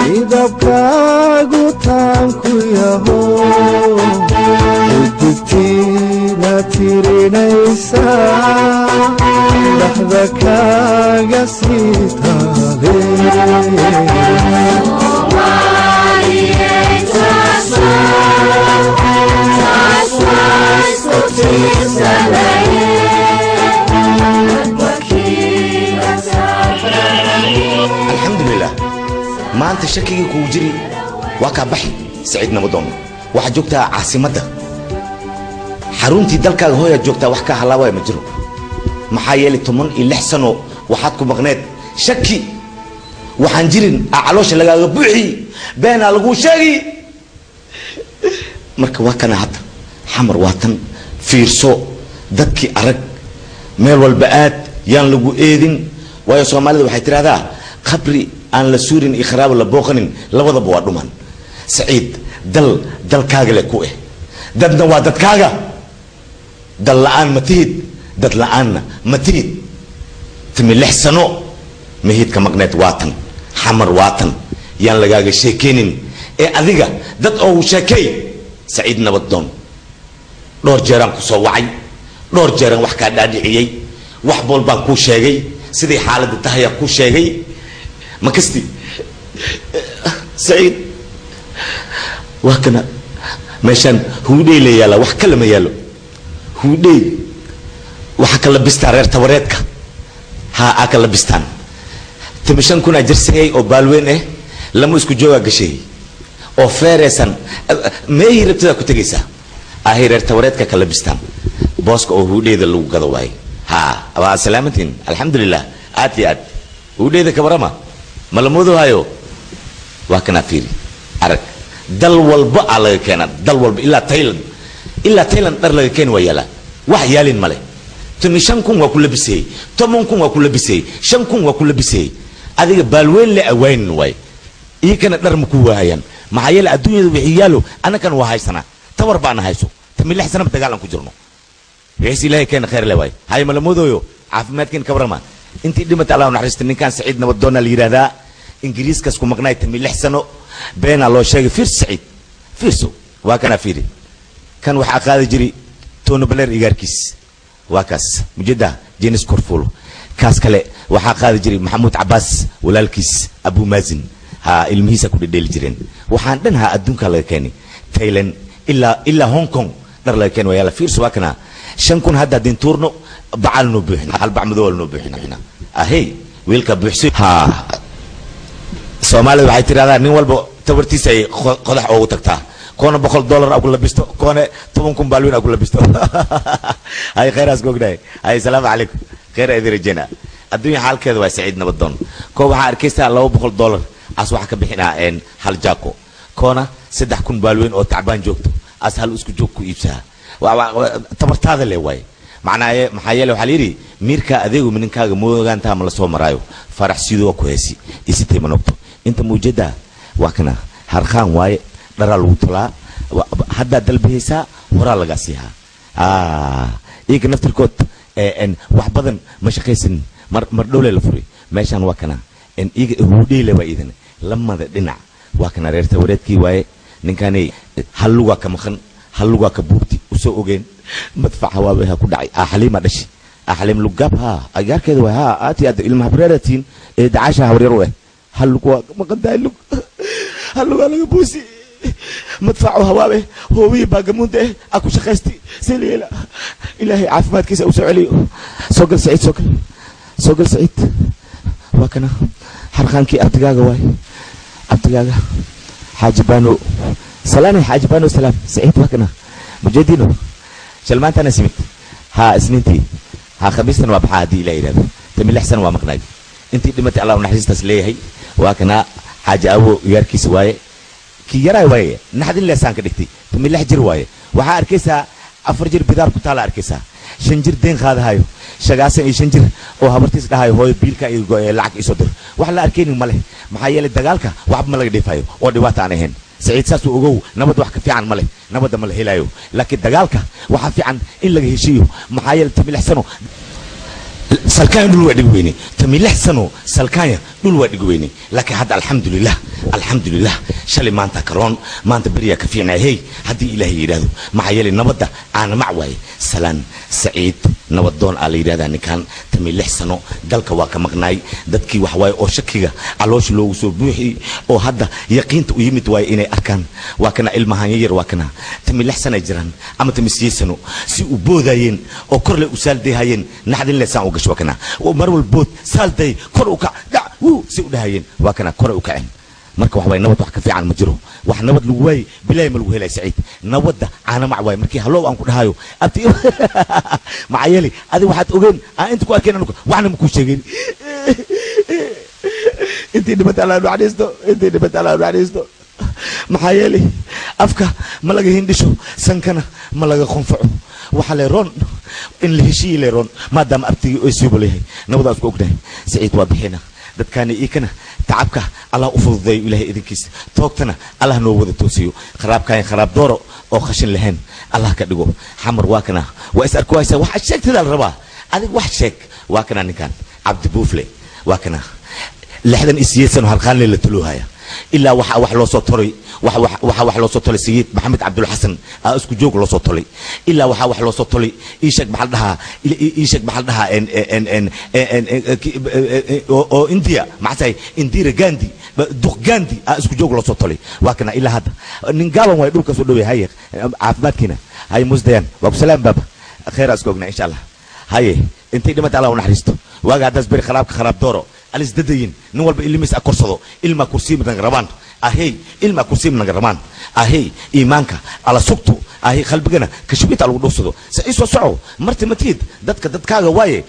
midabkaagu taanku yaho udigtiina tirinaysaa dhaxda kaaga sii taale alxamdulilah maanta shakigii kugu jiri waa kaa baxi saciid nabadoon waxaad joogtaa caasimadda xaruntii dalkaaga hooyaad joogtaa wax ka halaabaya ma jiro maxaa yeelay 16 sano waxaad ku maqneed shaki waxaan jirin caloosha lagaaga buuxi beenaa lagu sheegi marka waa kana hadda xamar waatan fiirso dadkii arag meel walba aad yaan lagu eedin waayo Soomaalida waxay tiraahdaa qabri aan la suurin ikhraab la booqanin labadaba waa dhuman saciid dalkaaga le ku dadna waa dadkaaga dal la'aan ma tihid dad la'aanna ma tihid 16 sano mahidka maqneed waatan xamar waatan yaan lagaaga sheekeenin ee adiga dad oo sheekay saciid nabadoon dhowr jeeraan ku soo wacay dhowr jeeraan wax ka dhaadhiciyay wax bool baan ku sheegay sidii xaaladda tahay ku sheegay ma kasti saciid waa kana meeshan huudey la yaala wax kale ma yaalo huudey waxa kala bistaa reer tabareedka ha akala bistaan timishan kuna jirsay oo baalween lama isku jooga gashay oo feereesan meey rabtada ku tagaysa ahay reer tabareedka kala bistaan booska oo huudeyda lagu gado waay ha waa salaamatin alxamdulillah aad huudeyda kabarama malamoodo hayo waa kana fiiri arag dal walba laga keenan dal walba illa Thailand dar laga keen wayala wax yaalin male timishan kun waa ku labisay 10 kun waa ku labisay 5 kun waa ku labisay adiga baalween la awayn way kana dar ma ku waayaan maxaa yeelay adduunyada wixii yaalo anakan waa haysana tawar baan hayso 16 sano dagaalan ku jirno rees ilaahay keen khayr leeyahay hay malamoodoyo caafimaadkeen kabrama intii dhimata Allah naxariista ninkan saciid nabadoon la yiraahdaa ingiriiskas ku maqnaay 16 sano beena loo sheegay fiir saciid fiirso waa kana fiiri kan waxa qaadi jiri Tony Blair igarkiis waa kaas mujada James Corfulo kaas kale waxa qaadi jiri Maxamuud Abbas walaalkiis Abu Mazin ha ilmihiisa ku dhedheli jireen waxaan dhanha adduunka laga keenay Thailand illa Hong Kong dar laga keenay wayala fiirso waa kana 5 kun hadda din turno bacal no buuxin hal bacmado no buuxina ahay wiilka buuxsi ha Soomaalida waxay tiraahdaa nin walba tabartiisa ay qodax ugu tagtaa koona $100 aku labisto koona 10 kun baalwin aku labisto ay khayraas googday ay salaam alaykum khayr adirjana adduunyo xaalkeedu waa saciid nabadoon ko waxa arkaysaa $200 as waxa ka bixinaa hal jaako koona 3 kun baalwin oo tacbaan joogto as hal isku joog ku iibsaa tabartaada le way macnaaye maxaa yeelay waxa liiri miirka adeegu mininkaaga moogaanta ma la soo maraayo farax sidoo ku heesi isitay manogto inta muujada waa kana harqaan waaye dharal uu talaa hadda dalbihaysa hora laga siiha iyaga naftirkood wax badan ma shaqaysan mar dhowle la furi meeshan waa kana iyaga huudheyle waa idan lamada dhinac waa kana reerta wareedkii waaye ninkanay halluga ka maqan halluga ka buurti u soo ogeen madfac hawaabaha ku dhacay xaliima dhashi xaliim lugabha agaarkeeda waa ha aati aad ilmaha bareeratiin ee daasha hawreer u halluga maqan daaylu halluga laga buusi madfac hawaabe hoowi baagamunde aku shaqaysti seleela ilaahi caafimaadkiisa u soo celiyo soogal saciid waa kana harqaankii abtigaaga waay abtigaaga xaajibano salaam saciid waa kana mujadino shalmaantana simit ha isniintii ha khamiistan waa baxaa hadii ilaahay yiraahdo 16 sano waa maqnaay intii dhimatay Allah naxariistaas leeyahay waa kana xaaji awo yarkiis waaye ki yaray waaye naxdin leesaan ka dhigtay 16 jir waaye waxa arkaysaa 4 jir bidaar ku taala arkaysaa 5 jir deen qaadahayo shaqaasan iyo 5 jir oo habartiis dhahayo hooy biilka iyo lacag isoo dir wax la arkeenin male maxaa yeelay dagaalka wax ma laga dhifayo oo dhibaato aan ahayn saciid saas uu ogow nabad wax ka fiican male nabada ma la helayo laakiin dagaalka waxa fiican in laga heshiyo maxaa yeelay 16 sano salkaan dhul waa dhig weyne 16 sano salkaanya dhul waa dhigweyne laakiin hadda alxamdulillah shalay maanta karoon maanta beriya ka fiicnaa hey haddii ilaahay yidhaahdo maxaa yeelay nabadda aana mac waaye salaan saciid nabadoon aa la yidhahdaa ninkan tami 6 sano dalka waa ka maqnaay dadkii wax waaye oo shakiga caloosha loogu soo buuxi oo hadda yaqiinta u yimid waaye inay arkaan waa kana ilmahan yar waa kana tami 6 sano jiraan ama tami 8 sano si u boodayeen oo kor le u saaldeeyeen naxdin leesaan u gasho waa kana oo mar walbood saalday kor u ka si u dhahayeen waa kana kor u kaceen marka wax way nabad wax ka fiican ma jiro wax nabad lagu waay bilaay ma lagu helay saciid nabadda aana mac waay markii haloo aan ku dhahayo abti maayeli adi waxaad ogeen aan inta ku arkeen anigu waxna ma ku sheegin intii dibadda la naxariisto maayeli afka ma laga hindisho sankana ma laga qonfaco waxa le ron in la heshiiyay le ron maadaama abtigi oo soo boleeyay nabadaas ku ognahay saciid waa bixina dadkaani ikana tacabka Allah u fududeeyo ilaahay idinkiisa toogtana Allah noo wada toosiyo kharaabkaan kharaab dooro oo khashin lahayn Allah ka dhigo xamar waa kana waa is arkaysa wax sheegtida la rabaa adig wax sheeg waa kana ninkan Cabdi Buufle waa kana 68 sano halqaan la tuluhaya إلا wax loo soo toray wax loo soo tolay Sayid Maxamed Abdul Xasan isku joog loo soo tolay إلا wax loo soo tolay iishag maxal dhaha oo India macay Indira Gandhi duq Gandhi isku joog loo soo tolay waa kana ilaa hadda nin gaaban way dhulka soo dhaweey hay caafimaadkina hay musdayan wa salaam baba khair askoogna insha Allah hay intay dhimata Allah u naxariisto waaga hadas bari kharaab dooro الازدادين نوال بإلميس أكورسدو إلما كرسي من غربان أهي إلما كرسي من غربان أهي إيمانك على سكتو أهي خلبنا كشبيت على ودوسدو سيسو سعو مرت متيد دتكاغا واي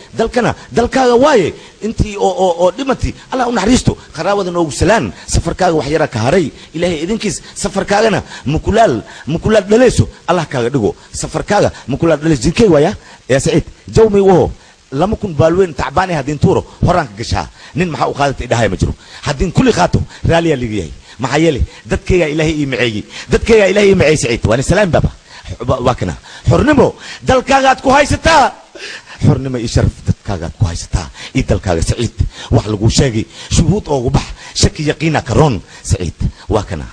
دلكاغا واي انتي او دمتي الله نحريستو خراوده نو سلان سفركاغا وحيرا كهري إلهي إذنكيس سفركاغنا مكولال دليسو الله كاغا دغو سفركاغا مكولال دليس جيكي وايا يا سعيد جومي وهو لما كن بالوين تعباني هادين تورو هرانك قشها نين محاو خالت إدهاي مجرو هادين كل خاتو راليا اللي جاي محايلي دتك يا إلهي معي دتك يا إلهي معي سعيد وانا سلام بابا واكنا حرنمو دلكاغات كوهاي ستا حرنمو يشرف دلكاغات كوهاي ستا دلكاغا سعيد وحلقو شاقي شهود او بح شكي يقينا كرون سعيد واكنا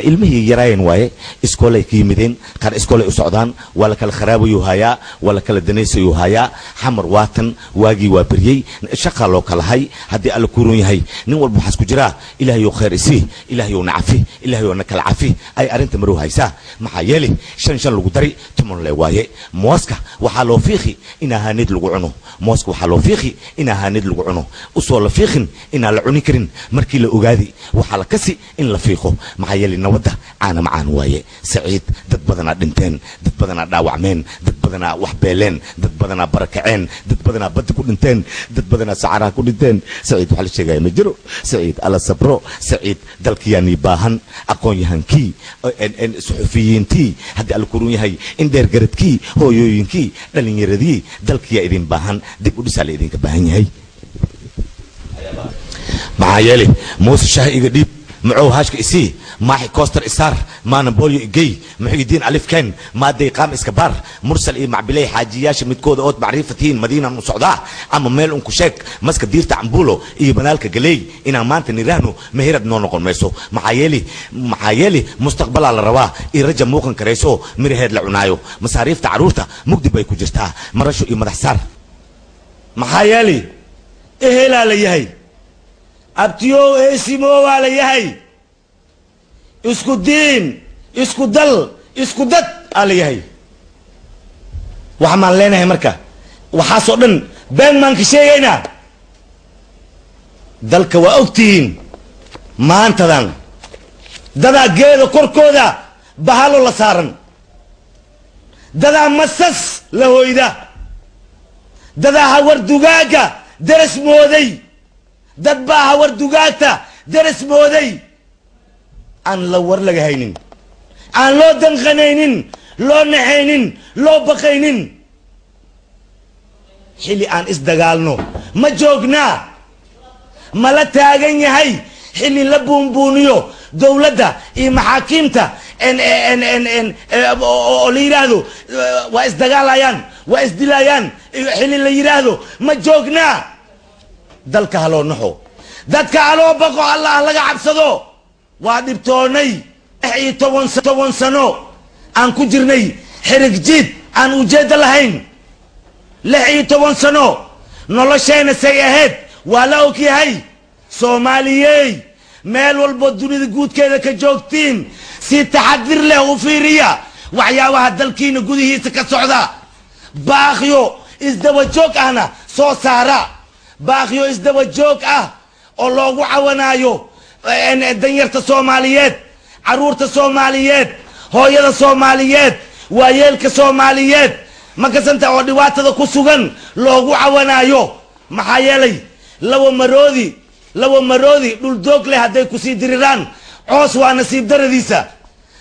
ilmihii yaraayen waaye iskoolay ka yimideen qaar iskoolay u socdaan wala kala kharaabay haya wala kala daneysay haya xamar waatan waagi waa bariyay shaqa loo kala hay hadii alla ku run yahay nin walba waxas ku jira ilaahay oo khayr isi ilaahay oo naafi ilaahay oo nakala cafi ay arinta maru haysa maxaa yeelay shan lagu dari tuman leh waaye mooska waxa loo fiixi ina hanid lagu cuno mooska waxa loo fiixi ina hanid lagu cuno usoo la fiixin ina la cuni karin markii la ogaadi waxa la kasi in la fiixo maxayeli nabada aana macaan waaye saciid dad badana dhinteen dad badana dhaawacmeen dad badana wax beeleen dad badana barakaceen dad badana bad ku dhinteen dad badana sacara ku dhinteen saciid waxa la sheegay ma jiro saciid ala sabro saciid dalkiyani baahan aqoon yahankii en suxufiyiintii hadii al kurun yahay in dheer garadkii hooyooyinkii dhalinyaradii dalkiya idin baahan dib u dhisale idinka baahan yahay maxayeli muuse shaahiga dib معو هاشك إسي ماحي كوستر إسار ما نبوليو إجي محي الدين ألف كان ما دي قام إسكبار مرسل إيه مع بلاي حاجياش متكود أوت معرفتين مدينة مصعدة أما ميل أنكو شاك مسك دير تعمبولو إيه بنالك جلي إنا مانت نيرانو مهيرد نونقون ميسو محايلي مستقبل على الروا إيه رجا موقن كريسو مريهد لعنايو مصاريف تعرورتا مقدي بايكو جرتا مرشو إيه مدحسار محايلي إيه لا ليهي abtiyo eesimo wala yahay isku diin isku dal isku dad ala yahay waxa ma leenahay marka waxa soo dhan been man ka sheegayna dalka waa ogtiin maantadan dada geedo korkooda bahalo la saaran dada masas la hooyda dada hawar dugaaga daras mooday dad baa hawar dugaagta daras mooday aan la war laga haynin aan loo danqanaynin loo naxaynin loo baqaynin xili aan isdagaalno ma joognaa ma la taagan yahay xili la buunbuuniyo dawladda iyo maxaakiimta oo la yiraahdo waa isdagaalayaan waa isdilayaan xili la yiraahdo ma joognaa dalka haloo naxo dadka aloo baqo allah laga cabsado waa dhibtoonay 10 sano aan ku jirnay xirig jiid aan ujeeda lahayn 10 sano nolosheena say ahayd waa la ogyahay soomaaliyey meel walba dunida guudkeeda ka joogtiin si taxadir leh u fiiriya waxyaabaha dalkiina gudihiisa ka socda baaqyo isdaba joog ahna soo saara baaqyo isdaba joog ah oo loogu cawanayo danyarta Soomaaliyeed caruurta Soomaaliyeed hooyada Soomaaliyeed waayeelka Soomaaliyeed ma kasanta oo dhibaatada ku sugan loogu cawanayo maxaa yeelay labo maroodi dhul doog leh haday ku sii diriraan coos waa nasiib daradiisa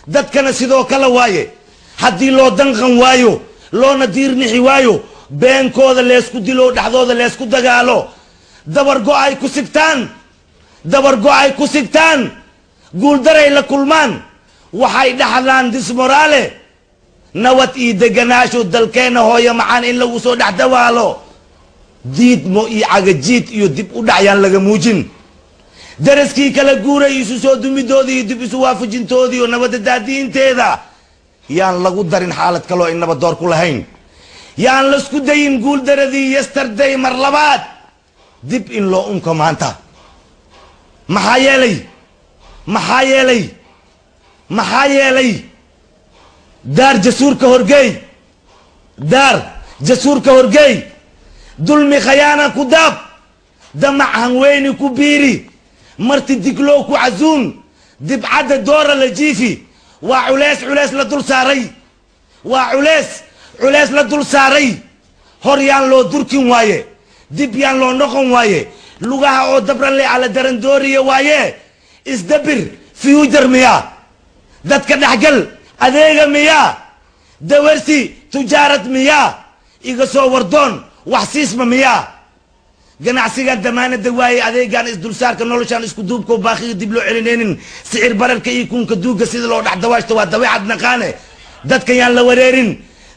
dadkana sidoo kale waaye haddii loo danqan waayo loona diirnixi waayo beenkooda leesku dilo dhaxdooda leesku dagaalo dabargo ay ku sigtaan guuldaray la kulmaan waxay dhaxlaan dismoraale nabad iyo deganaasho dalkeena hooyo macaan in lagu soo dhex dawaalo diidmo iyo cagajiid iyo dib u dhacyaan laga muujin daraskii kala guuray isu soo dumidoodii iyo dib isu waafajintoodii iyo nabadda daadiinteeda yaan lagu darin xaalad kaloo in nabad door ku lahayn yaan laisku dayin guul daradii yesterday mar labaad dib in loo unko maanta maxaa yeelay daar jasuurka horgeey dulmi khayaana ku daab damac hanweyni ku biiri marti diglow ku casuun dibcadda doora la jiifi waa culeys la dul saaray la dul saaray hor yaan loo durkin waaye dib yaan loo noqon waaye lugaha oo dabran le ala daran dooriye waaye isdabir future miya dadka dhaxgal adeega miya dawarsi tujaarad miya iga soo wardoon wax siisma miya ganacsiga damaanada waaye adeegan isdulsaarka noloshan isku duubko baaqiga dib loo celineenin sicir bararka iyo kunka duuga sida loo dhaxdawaashto waa dabeecad naqaane dadka yaan la wareerin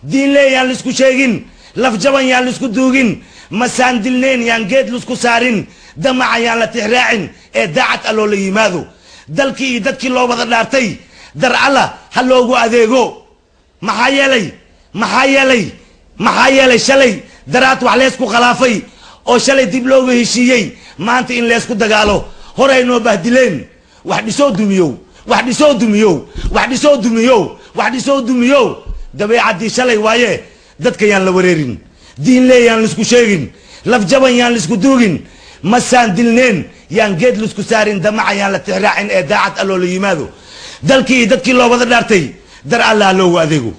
diin leeyaan la isku sheegin laf jaban yaan la isku duugin masaan dilneen yaan geed la isku saarin damaca yaan la tixraacin ee daacad aloo la yimaado dalkii iyo dadkii loo wada dhaartay dar alla ha loogu adeego maxaa yeelay shalay daraad wax leesku khalaafay oo shalay dib looga heshiiyey maanta in leesku dagaalo horay noo bahdileen wax dhisoo dumiyow dabeecadii shalay waaye dadka yaan la wareerin diin leeyaan la isku sheegin laf jaban yaan la isku duugin masaan dilneen yaan geed la isku saarin damaca yaan la tixraacin ee daacad aloo la yimaado dalkii iyo dadkii loo wada dhaartay dar alla ha loogu adeego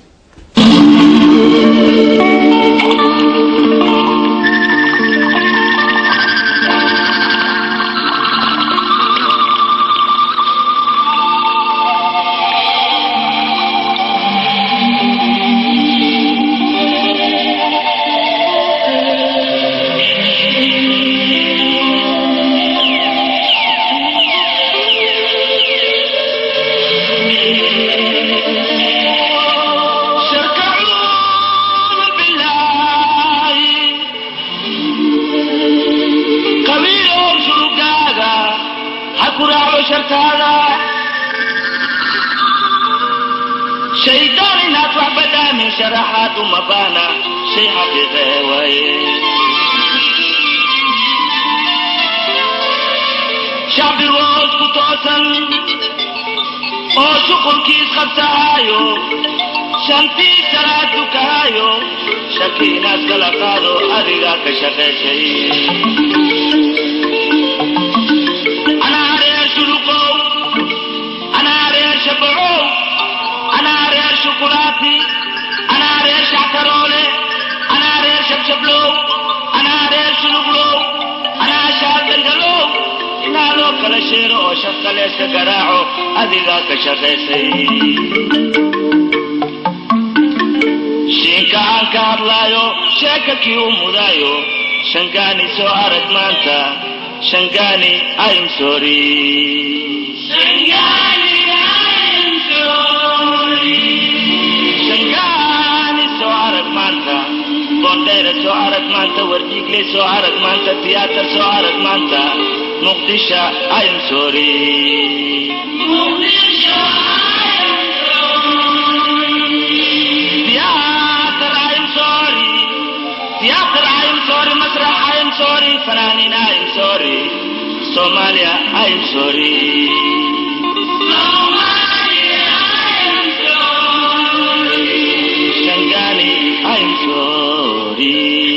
شرحات ومبانا شي حقيقي شعبي روز كتوسن او شكر كيس خبتايو شانتي سراتو كايو شكي ناس كلاقادو اديغا كشكي شي انا عرير شلوكو انا عرير شبعو انا عرير شوكولاتي انا عرير شعكرولي انا عرير شبشبلو انا عرير شلوبلو انا عشاق دنقلو نالو كلا شيرو شفق ليس قراعو اديغا كشغيسي شينكا عنك عبلايو شيكا كيو مدايو شنقاني سو عرق مانتا شنقاني I'm sorry شنقاني I'm sorry شنقاني سو عرق مانتا بوندير سو عرق مانتا ورديقلي سو عرق مانتا تياتر سو عرق مانتا Muqdisho I'm sorry sorry, Fananin, I'm sorry. Somalia, I'm sorry. Somalia, I'm sorry. Shangani, I'm sorry.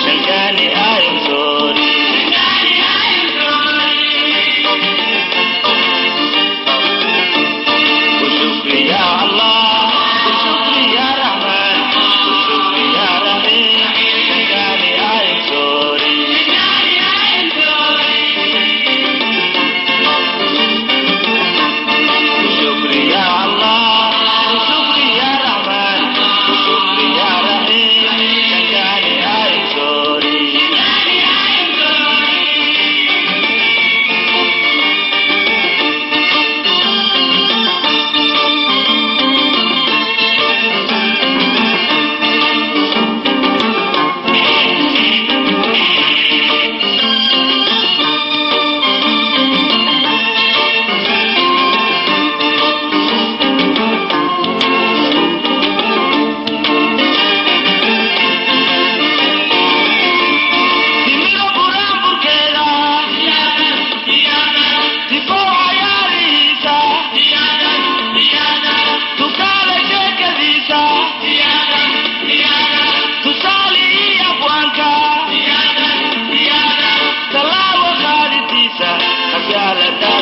Shangani, I'm sorry.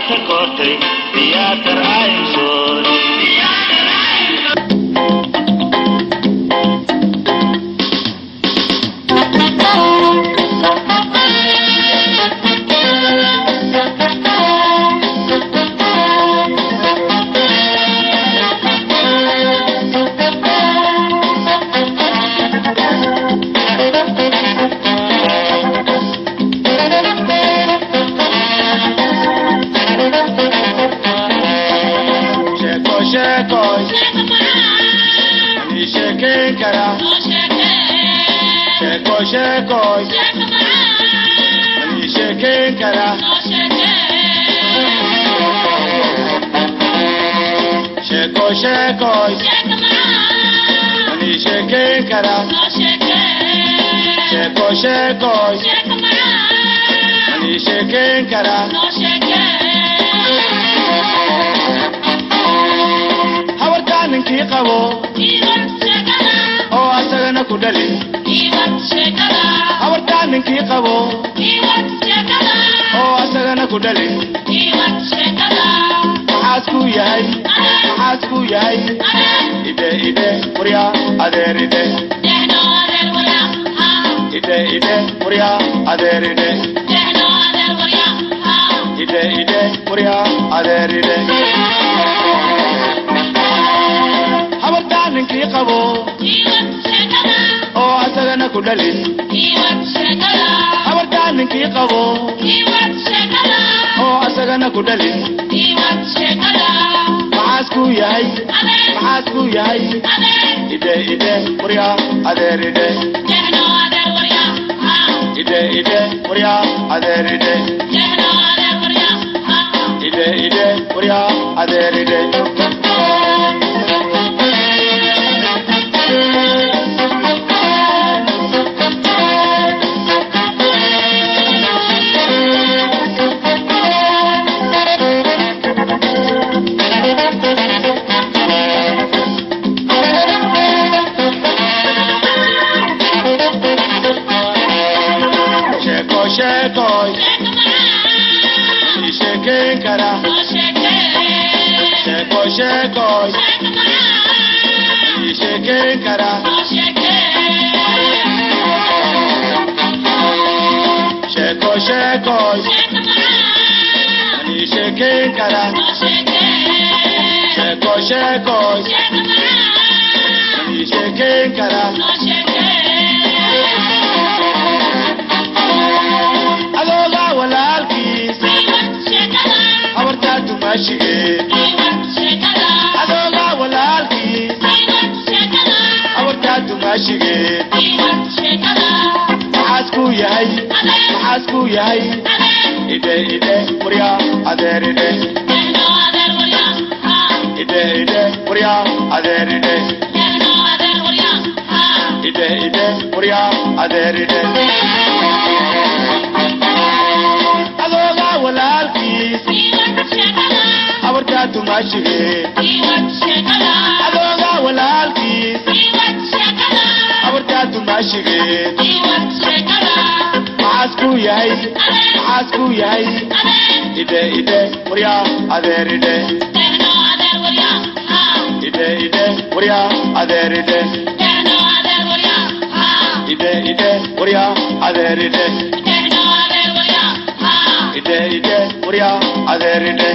ta kootay tiyaatar aymsoon sheekoy ani sheekeen kara sheekoy ani sheekeen kara sheekoy ani sheekeen kara hawartaan ninkii qabo oo asagana ku dhali hawartaan ninkii qabo oo asagana ku dhali maxaas ku yahay ide qurya adeer ide qurya adeer ide qurya adeer ide hawartaan ninkii qabo oo asagana ku dhali hawartaan ninkii qabo oo asagana ku dhali maxaas ku yahay ide qurya adeer ide qurya adeer ide qurya adeer ide sheekoy ani sheekeen kara sheekoy ani sheekeen kara sheekoy ani sheekeen kara adooga walaalkiis hawartaa dumaashigee adooga walaalkiis hawartaa dumaashigee maxaas ku yahay ide qurya adeer ide qurya adeer ide qurya adeer ide adooga walaalkiis hawartaa dumaashigee adooga walaalkiis hawartaa dumaashigee maxaas ku yahay ide qurya adeer ide qurya adeer ide qurya adeer ide qurya adeer ide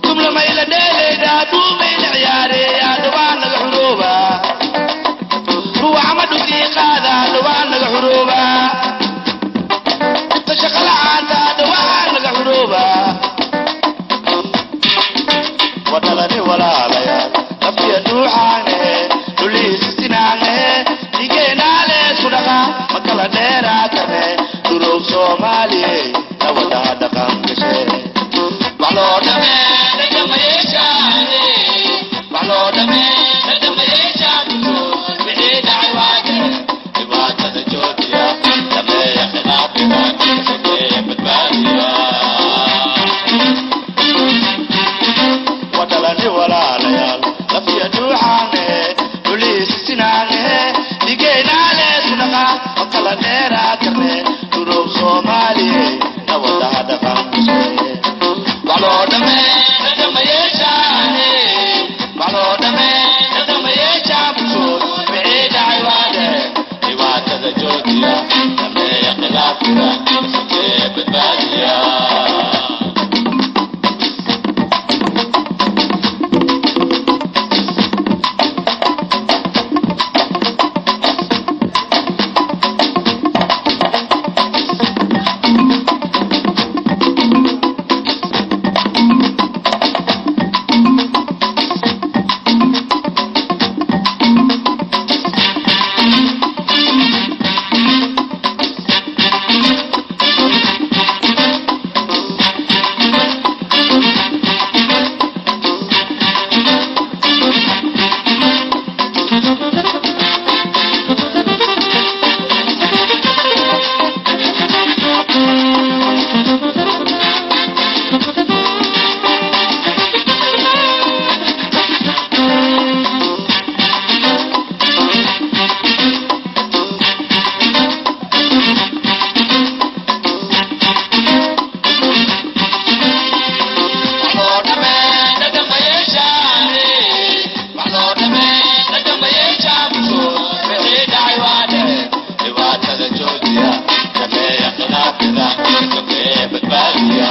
Tum la may la walaalaya qafiya duuxaane duliis sinaane digeenaale sudaqa makala dheeraatane durow Soomaaliye nabada dhaqan gashe walodame dhamayeeshaane walodame dhamayeeshaane bixii dacwaade dibaatada joojiya dhameeya khilaafina shaqeeya badbaadiya wadalani walaalayaal qafiya duuxaane duliis sinaane digeenaale sudaqa makala dheeraatane durow Soomaaliye nabada dhaqan gashe walodame dhamayeeshaane walodame dhamayeeshaane bixii dacwaade dibaatada joojiya dhameeya khilaafina shaqeeya badbaadiya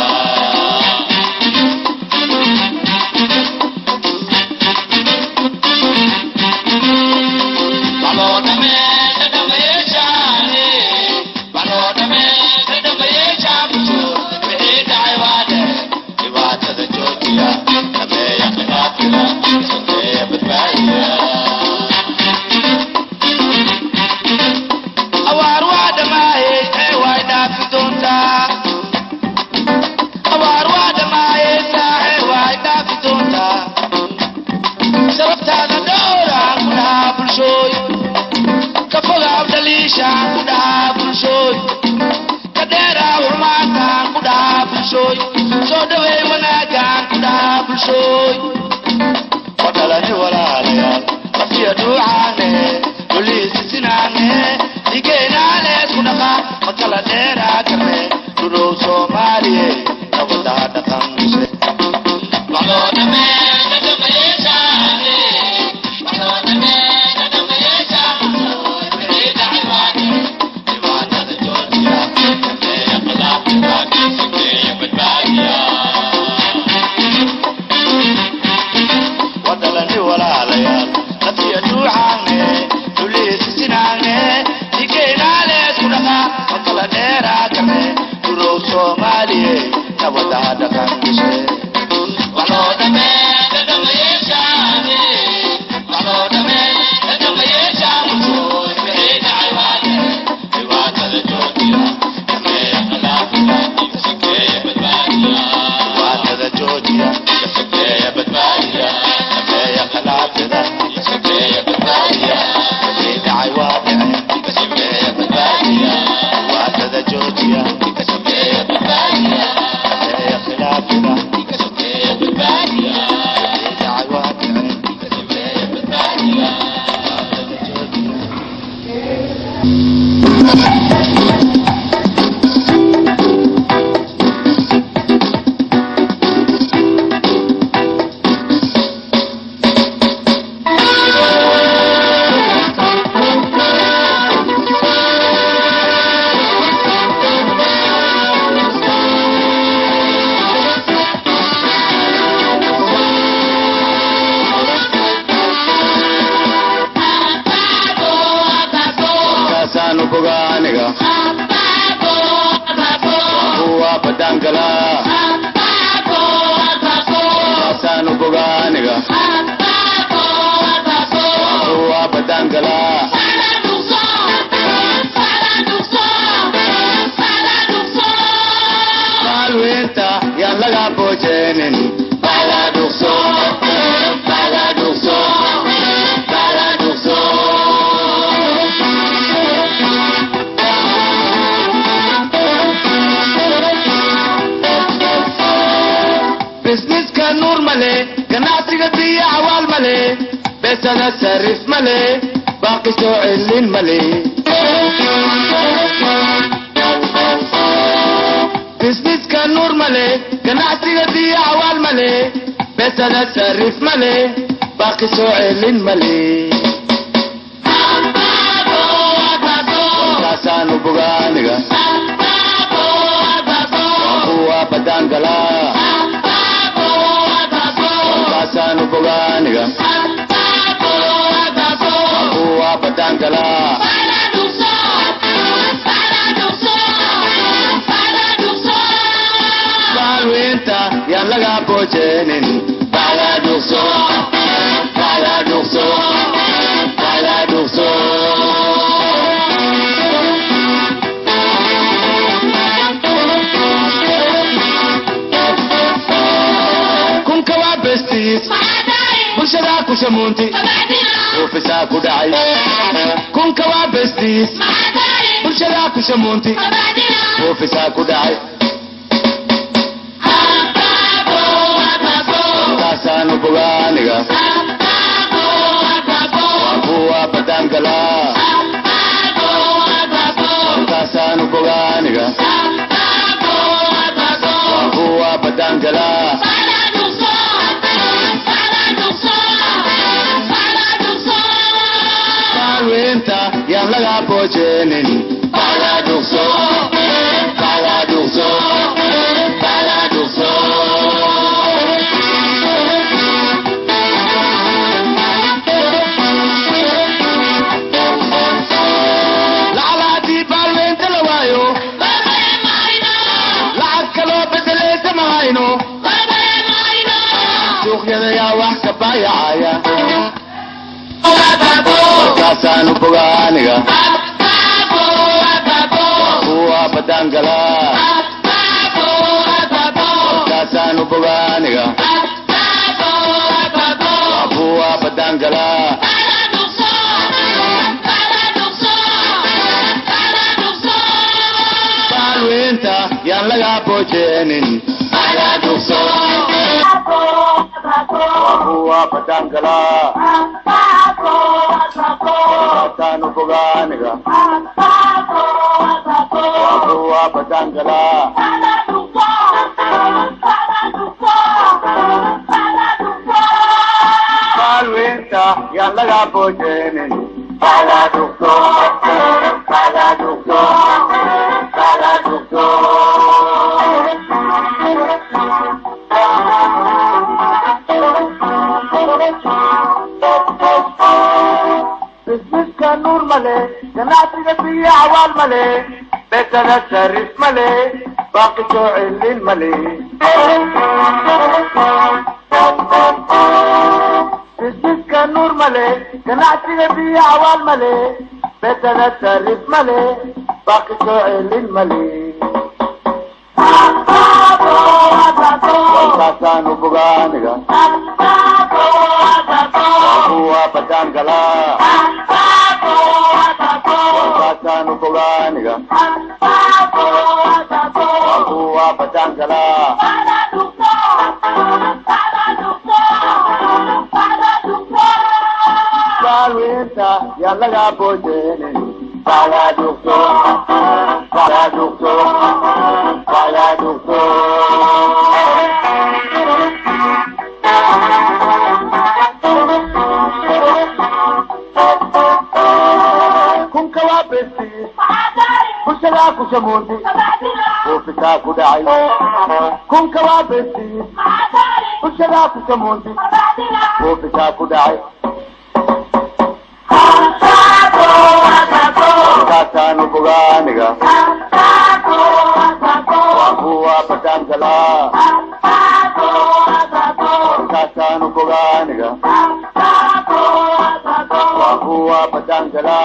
ganacsiga biya awaal male besada sarif male baaqi soo celin male businesska nuur male ganacsiga biya awaal male besada sarif male baaqi soo celin male kaasaan u bogaaniga waa badangala kaasaan u bogaaniga waa badangala baalweynta yaan laga boojenin baladugso baladugso baladugso bulshada ku shamuunti ofisaa ku dhacay kunka waa bestiis bulshada ku shamuunti ofisaa ku dhacay kaasaan u bogaaniga waa badangala kaasaan u bogaaniga waa badangala yaan laga boojenin baladugso baladugso baladugso lacalaadii baalweynta la waayo lacag kaloo bedelaysa ma hayno suuqyada yaa wax ka baayacaya kaasaan u bogaaniga waa badangala kaasaan u bogaaniga waa badangala baalweynta yaan laga boojenin baladugso waa badangala kaasaan u bogaaniga waa badangala baalweynta yaan laga boojenin baladugso baladugso baladugso businesska nuur male ganacsiga biya awaal male besada sarif male baaqi soo celin male businesska nuur male ganacsiga biya awaal male besada sarif male baaqi soo celin male kaasaan u bogaaniga waa badangala kaasaan u bogaaniga waa badangala baalweynta yaan laga boojenin baladugso baladugso baladugso kunka waa bestiis bulshada ku shamuunti ofisaa ku dhacay kunka waa bestiis bulshada ku shamuunti ofisaa ku dhacay kaasaan u bogaaniga waa badangala kaasaan u bogaaniga waa badangala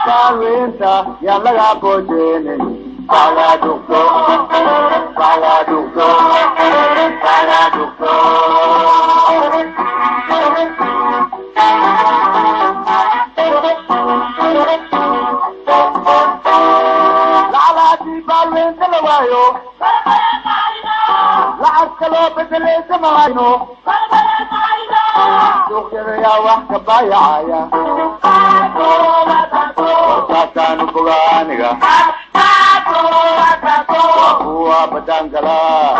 baalweynta yaan laga boojenin baladugso baladugso baladugso lacalaadii baalweynta بالوين تلوايو لعسك لو بدلي سماينو سوق يا وحكة بايعايا وكاتانو بغانيغا وقوة بدانجلا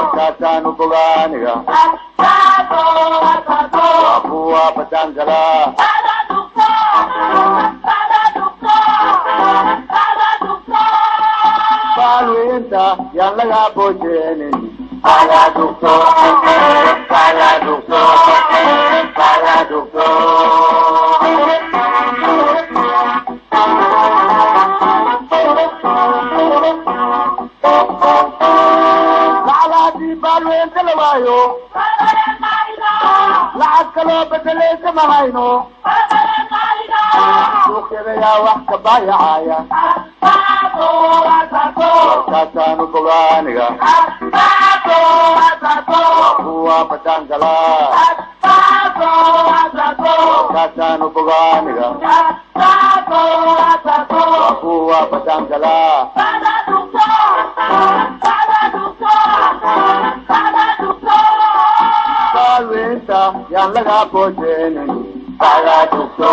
وكاتانو بغانيغا وقوة بدانجلا Paluinta yang laga bojenin para dukso lala di paluinta lawayo lahat kalau bedele semahaino sukira ya wah kabaya Katanu Boganiga Buwa Patangala Katanu Boganiga Buwa Patangala Palwinta yang laga bojenin Paradukso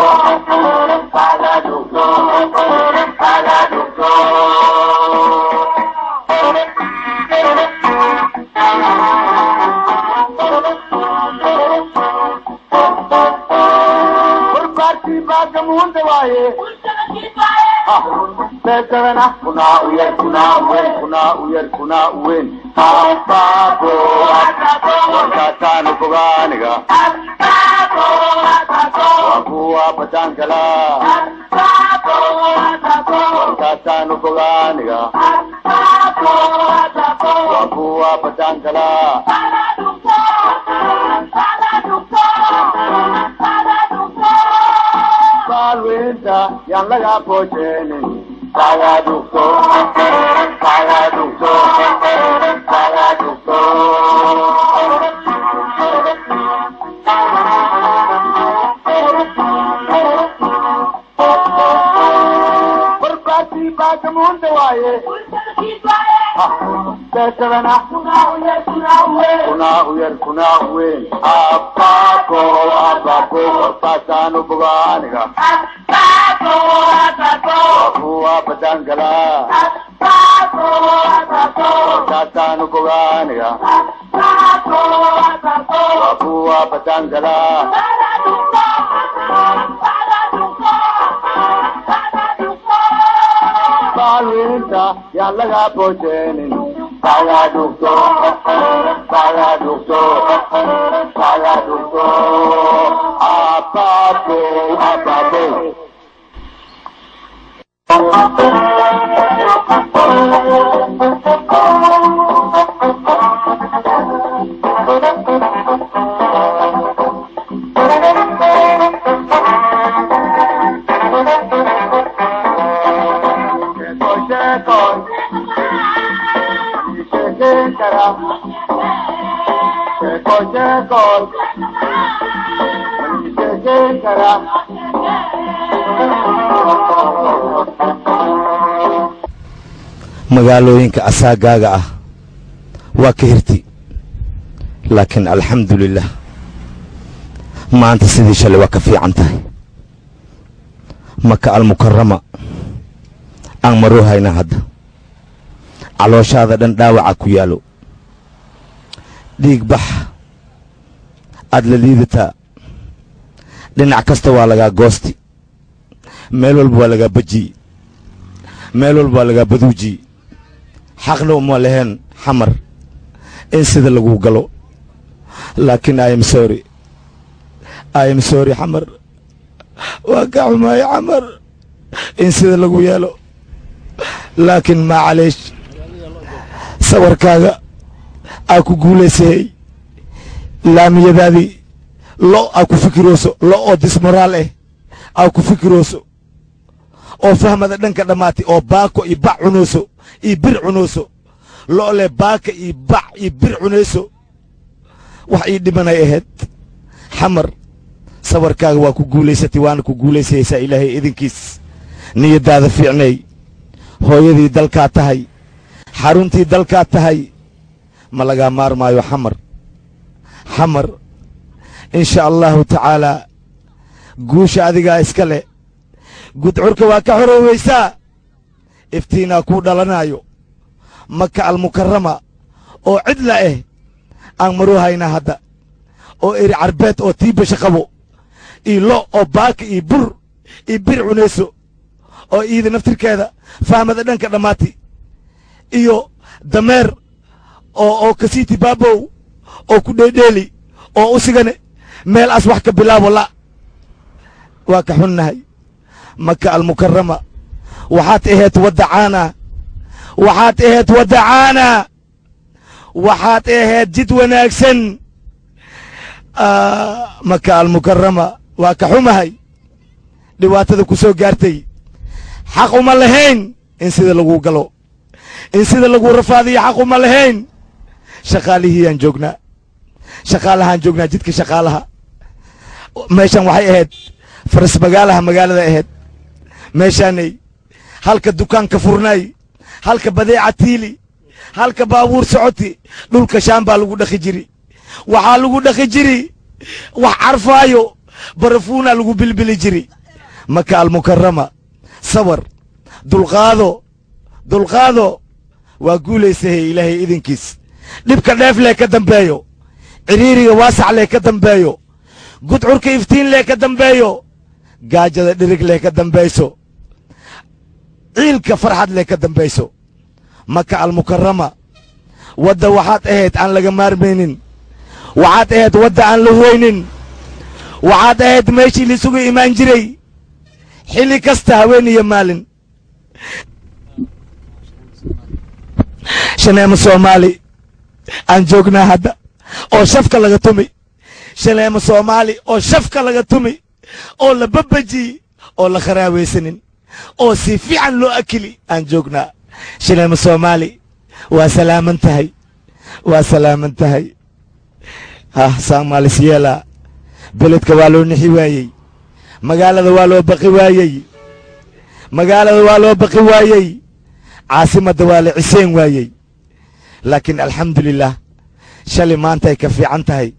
Berparti bagamun tewaye Bekerana kuna uyen Apa ko Katanu Boganiga Wapua Patangala Katanu Boganiga Wapua Patangala Palwinta yang laga bojenin Paradukso Berbagi bagamun tewaye Bekerana kuna uyen Apa ko Pasanu Boganiga Buwa Patangala Katanu Boganiga Buwa Patangala Palwinta yang laga bojenin Paradukso Apa-apa magaalooyinka asaagaaga ah waa ka hirti laakiin alxamdulillah maanta sidii shalay waa ka fiican tahay maka almukarrama aan maroo hayna hadda calooshaada dhan dhaawaca ku yaalo dhiig bax aad la liidataa dhinac kasta waa lagaa goosti meel walba waa lagaa bajiy meel walba waa lagaa baduujiy xaqna uma leheen xamar in sida lagu galo laakiin I am sorry xamar waa ka xumaay xamar in sida lagu yeelo laakiin maacaleesh sawarkaaga aa ku guulaysay laamiyadaadii lo aa ku fikirooso lo oo dismoraal aa ku fikirooso oo fahmada dhanka dhammaatay oo baako iyo bac cunooso iyo bir cunooso lo le baaka iyo bac iyo bir cunayso wax ii dhimanay ahayd xamar sawarkaaga waa ku guulaysatay waana ku guulaysaysaa ilaahay idinkiis niyadaada fiicnay hooyadii dalkaa tahay xaruntii dalkaa tahay ma lagaa maarmaayo xamar insha allahu tacaalaa guusha adigaa iska leh gudcurka waa ka xoroweysaa iftiinaa kuu dhalanaayo maka almukarama oo cidla ah aan maruu haynaa hadda oo eri carbeed oo tiibasha qabo iyo lo oo baaka iyo bur iyo bir cunayso oo iida naftirkeeda fahmada dhanka dhammaati iyo dameer oo kasiiti baabow oo ku dheedheeli oo u sigane meel as wax ka bilaabo la waa ka xunnahay maka almukarama waxaad ahayd wadda caana waxaad ahayd jid wanaagsan maka almukarama waa ka xumahay dhibaatada ku soo gaartay xaq uma lahayn in sida lagu galo in sida lagu rafaadiyo xaq uma lahayn shaqaalihiyaan joognaa jidka shaqaalaha meeshan waxay ahayd faras magaalada ahayd meeshaanay halka dukaanka furnaay halka badeeca tiili halka baabuur socoti dhulka shaan baa lagu dhaqi jiri waxaa lagu dhaqi jiri wax carfaayo barafuuna lagu bilbili jiri maka almukarama sabar dulqaado waa guulaysahay ilaahay idinkiis dhibka dheef lee ka dambeeyo ciriiriga waasac lee ka dambeeyo gudcurka iftiin lee ka dambeeyo gaajada dhirig lee ka dambayso ciilka farxad lee ka dambayso maka almukarama wadda waxaad ahayd aan laga maarmaynin waxaad ahayd wadda aan la hoynin waxaad ahayd meeshii lisugu imaan jiray xilli kasta haween iyo maalin shaneemo soomaali aan joognaa hadda oo shafka laga tumi shaneemo soomaali oo shafka laga tumi oo la babaji oo la kharaawaysanin oo si fiican loo akili aan joognaa shaneemo soomaali waa salaaman tahay soomaali siyeela beledka waa loo nixi waayey magaalada waa loo baqi waayey caasimadda waa la ciseen waayey laakiin alxamdulilah shalay maantay ka fiican tahay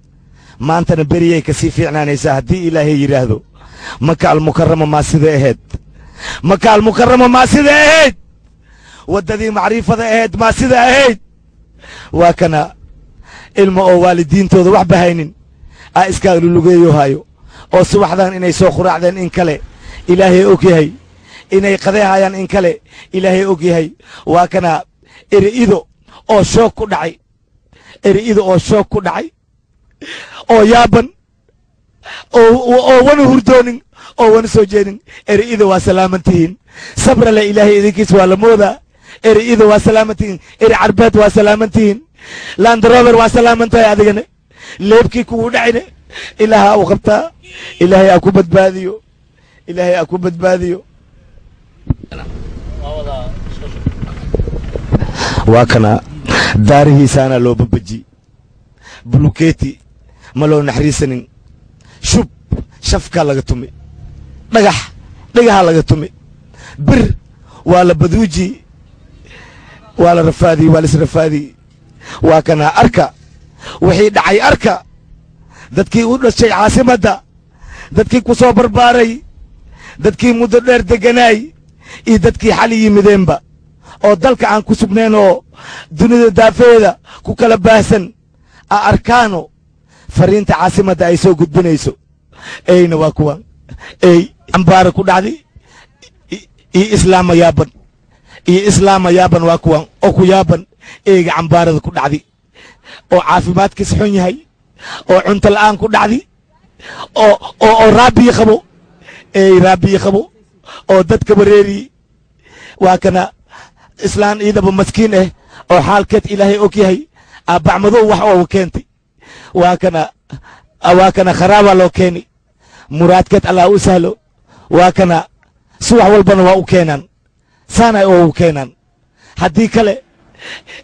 maantana beriyay ka sii fiicnaanaysaa haddii ilaahay yidhaahdo maka almukarama maa sida ahayd waddadii macriifada ahayd maa sida ahayd waa kana ilmo oo waalidiintooda wax bahaynin aa iskaa lulugeeyo hayo oo subaxdan inay soo quraacdeen in kale ilaahay og yahay inay qadeehayaan in kale ilaahay og yahay waa kana eri'ido oo shoog ku dhacay oo yaaban oo wana hurdoonin oo wana soo jeedin eri'ido waa salaaman tihiin sabrale ilaahay idinkiis waa la moodaa eri'ido waa salaaman tihiin eri carbeed waa salaaman tihiin landrover waa salaaman tahay adigana leebkii kugu dhacine ilaaha u qabtaa ilaahay aa ku badbaadiyo waa kana daarihiisaana loo babaji bulukeeti ma loo naxariisanin shafkaa laga tumi dhagaha laga tumi bir waa la baduuji waa la rafaadi waa lisrafaadi waa kana arka wixii dhacay arka dadkii u dhashay caasimadda dadkii ku soo barbaaray dadkii muddo dheer degganaay iyo dadkii xali yimideenba oo dalka aan ku sugnayn oo dunida daafeeda ku kala baahsan a arkaano fariinta caasimadda ay soo gudbinayso eyna waa kuwan ey cambaara ku dhacday iyo islaama yaaban waa kuwan oo ku yaaban eyga cambaarada ku dhacday oo caafimaadkiis xun yahay oo cunto la'aan ku dhacday oo raabiyi qabo raabiyi qabo oo dadka wareeriyi waa kana islaan iidaba maskiin ah oo xaalkeed ilaahay og yahay aabacmadow wax ooga keentay waa kana kharaabaa loo keeni muraadkeed allah u sahlo waa kana subax walbana waa u keenaan saanay oogu keenaan haddii kale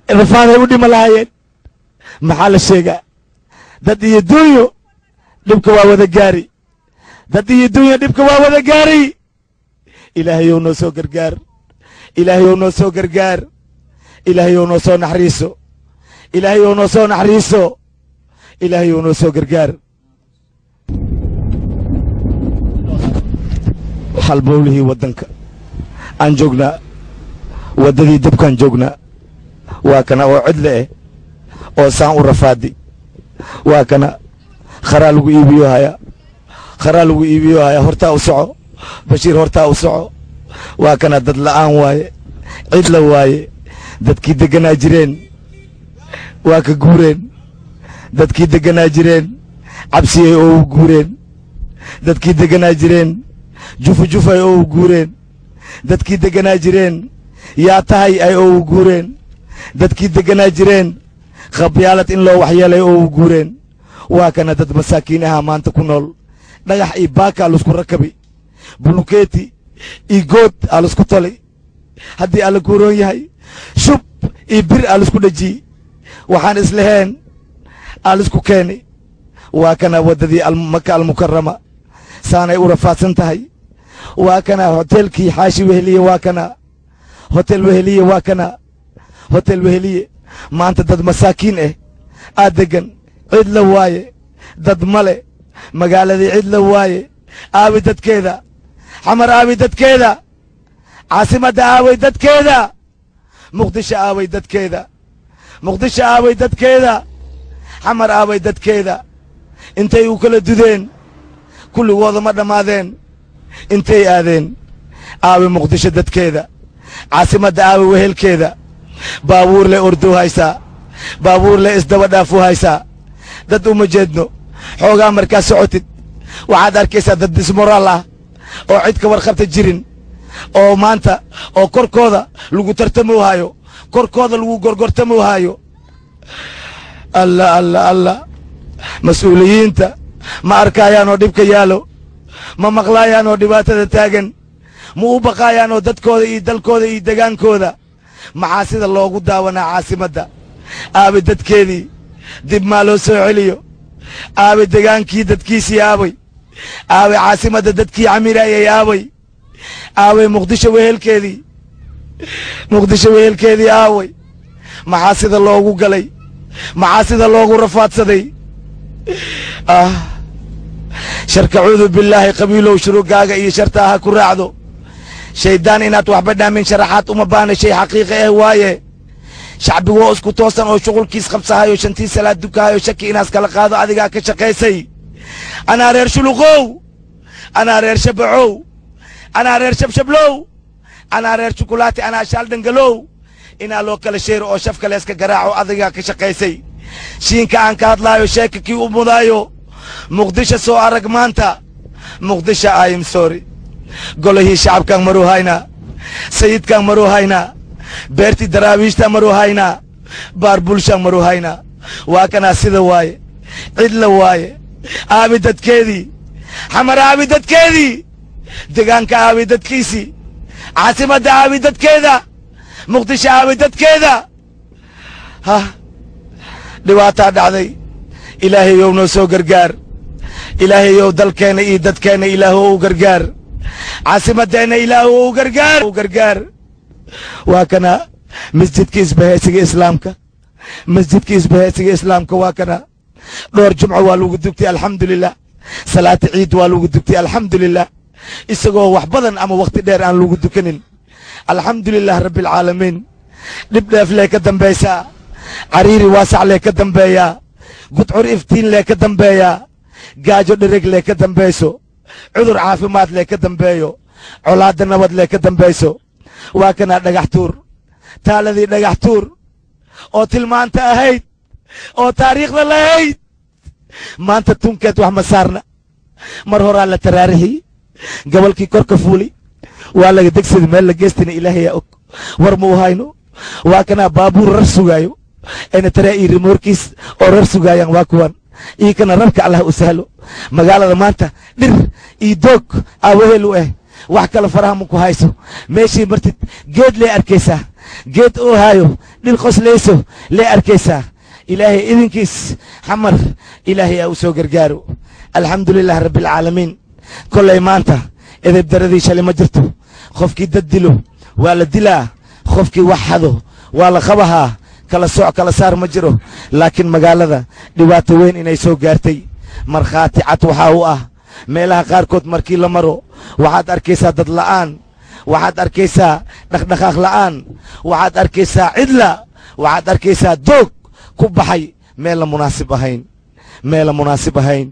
rafaaday u dhima lahaayeen maxaa la sheegaa dad iyo dunyo dhibka waa wada gaari ilaahayow noo soo gargaar ilaahay oo noo soo gargaar ilaahay oo noo soo naxariiso ilaahay oo noo soo naxariiso ilaahay oo noo soo gargaar halbowlihii waddanka aan joognaa waddadii dabkaan joognaa waa kana oo cidle eh oo saan u rafaadi waa kana kharaa lagu iibiyo haya hortaa u soco bashiir hortaa u soco waa kana dad la'aan waaye cidla waaye dadkii degganaa jireen waa ka guureen dadkii degganaa jireen cabsiyay oo u guureen dadkii degganaa jireen jufay oo u guureen dadkii degganaa jireen yaa tahay ay oo u guureen dadkii degganaa jireen khabyaalad in loo waxyeelay oo u guureen waa kana dad masaakiin ahaa maanta ku nool dhagax iyo baakaa laisku rakabi bulukeeti iyo good aa laisku toli haddii alla guuroon yahay shub iyo bir aa laisku dhejiyey waxaan islaheen aa laisku keenay waa kana waddadii maka almukarama saanay u rafaadsan tahay waa kana hoteelkii xaashi weheliye waa kana hotel weheliye waa kana hotel weheliye maanta dad masaakiin ah aa deggan cidla waaye dad male magaaladii cidla waaye aawi dadkeeda xamar aawi dadkeeda caasimadda aaway dadkeeda muqdisho aaway dadkeeda muqdisho aaway dadkeeda xamar aaway dadkeeda intay u kala dudeen kulligooda ma dhammaadeen intay aadeen aawi muqdisho dadkeeda caasimadda aawi wehelkeeda baabuur le ordow haysaa baabuur le isdaba dhaafu haysaa dad uma jeedno xoogaa markaa socotid waxaad arkaysaa dad dismoraal ah oo cid ka warqabta jirin oo maanta oo korkooda lagu tartamo hayo korkooda lagu gorgortamo hayo alla mas-uuliyiinta ma arkaayaan oo dhibka yaalo ma maqlaayaan oo dhibaatada taagan ma u baqaayaan oo dadkooda iyo dalkooda iyo degaankooda maxaa sida loogu daawanaa caasimadda aabe dadkeedii dib maa loo soo celiyo aabe degaankii dadkiisii aabay aabe caasimadda dadkii camirayay aabay aabe muqdisho wehelkeedii aaway maxaa sida loogu galay maxaa sida loogu rafaadsaday sharka cuudu billaahi qabiilow shurugaaga iyo sharta ha ku raacdo shaydaan inaad waxba dhaamin sharaxaad uma baana shay xaqiiqi ah waaye shacbigoo isku toosan oo shuqulkiis qabsahayo shantii salaad dukahayo shaki inaas kala qaado adigaa ka shaqaysay anaa reer shuluqow anaa reer shabacow anaa reer shabshablow anaa reer shukulaati anaa shaal dhangalow inaa loo kala sheero oo shafka leeska garaaco adigaa ka shaqaysay shiinka aan ka hadlaayo sheeka kii u mudaayo muqdisho soo arag maanta muqdisho ayim sorry golihii shacabkaan maruu haynaa sayidkaan maruu haynaa beertii daraawiishtaan maruu haynaa baar bulshaan maruu haynaa waa kanaa sida waaye cidla waaye aabi dadkeedii xamar aabi dadkeedii degaanka aabi dadkiisii caasimadda aabi dadkeeda muqdisho aabi dadkeeda dhibaataa dhacday ilaahayow noo soo gargaar ilaahayow dalkeenna iyo dadkeenna ilaahow u gargaar caasimaddeenna ilaahow u gargaar waa kana masjidka isbahaysiga islaamka waa kana dhowr jumco waa lagu dugtay alxamdulilah salaata ciid waa lagu dugtay alxamdulilah isagoo wax badan ama wakhti dheer aan lagu dukanin alxamdulilah rabbialcaalamiin dhib dheef lee ka dambaysaa cariiri waasac lee ka dambeeyaa gudcur iftiin lee ka dambeeyaa gaajo dhereg lee ka dambayso cudur caafimaad lee ka dambeeyo colaadda nabad lee ka dambayso waa kanaa dhagax tuur taaladii dhagax tuur oo tilmaanta ahayd oo taariikhda lahayd maanta tunkeed wax ma saarna mar horaa la taraarixi gobolkii korka fuuli waa laga degsada meel la geestina ilaahayaa og war ma u hayno waa kanaa baabuur rar sugaayo ayna taraa ii rimoorkiis oo rar sugaayaan waa kuwan ii kana rarka allah u sahlo magaalada maanta dhir ii doog aawahel u ah wax kale faraha ma ku hayso meeshii martid geed lee arkaysaa geed oo haayo dhil qoslayso lee arkaysaa ilaahay idinkiis xamar ilaahay aa u soo gargaaro alxamdulilah rabbialcaalamiin kollay maanta edeb daradii shalay ma jirto qofkii dad dilo waa la dilaa qofkii wax hado waa la qabahaa kala sooc kala saar ma jiro laakiin magaalada dhibaato weyn inay soo gaartay markhaati cad waxaa u ah meelaha qaarkood markii la maro waxaad arkaysaa dad la'aan waxaad arkaysaa dhaqdhaqaaq la'aan waxaad arkaysaa cidla waxaad arkaysaa doog ku baxay meela munaasib ahayn meela munaasib ahayn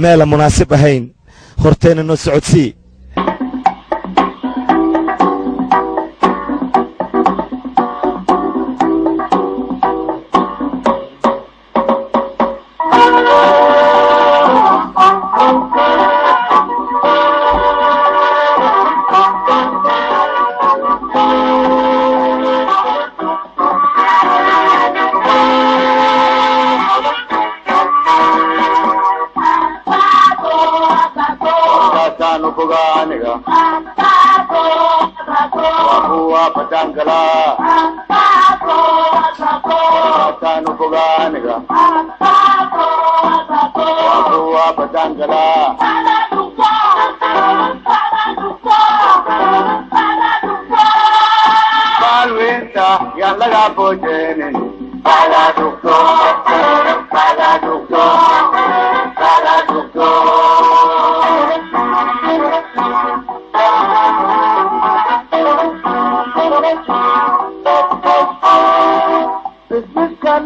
meela munaasib ahayn horteena noo socodsii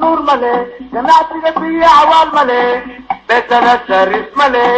نور ملے جنات کے بھی عوال ملے بے تنت رس ملے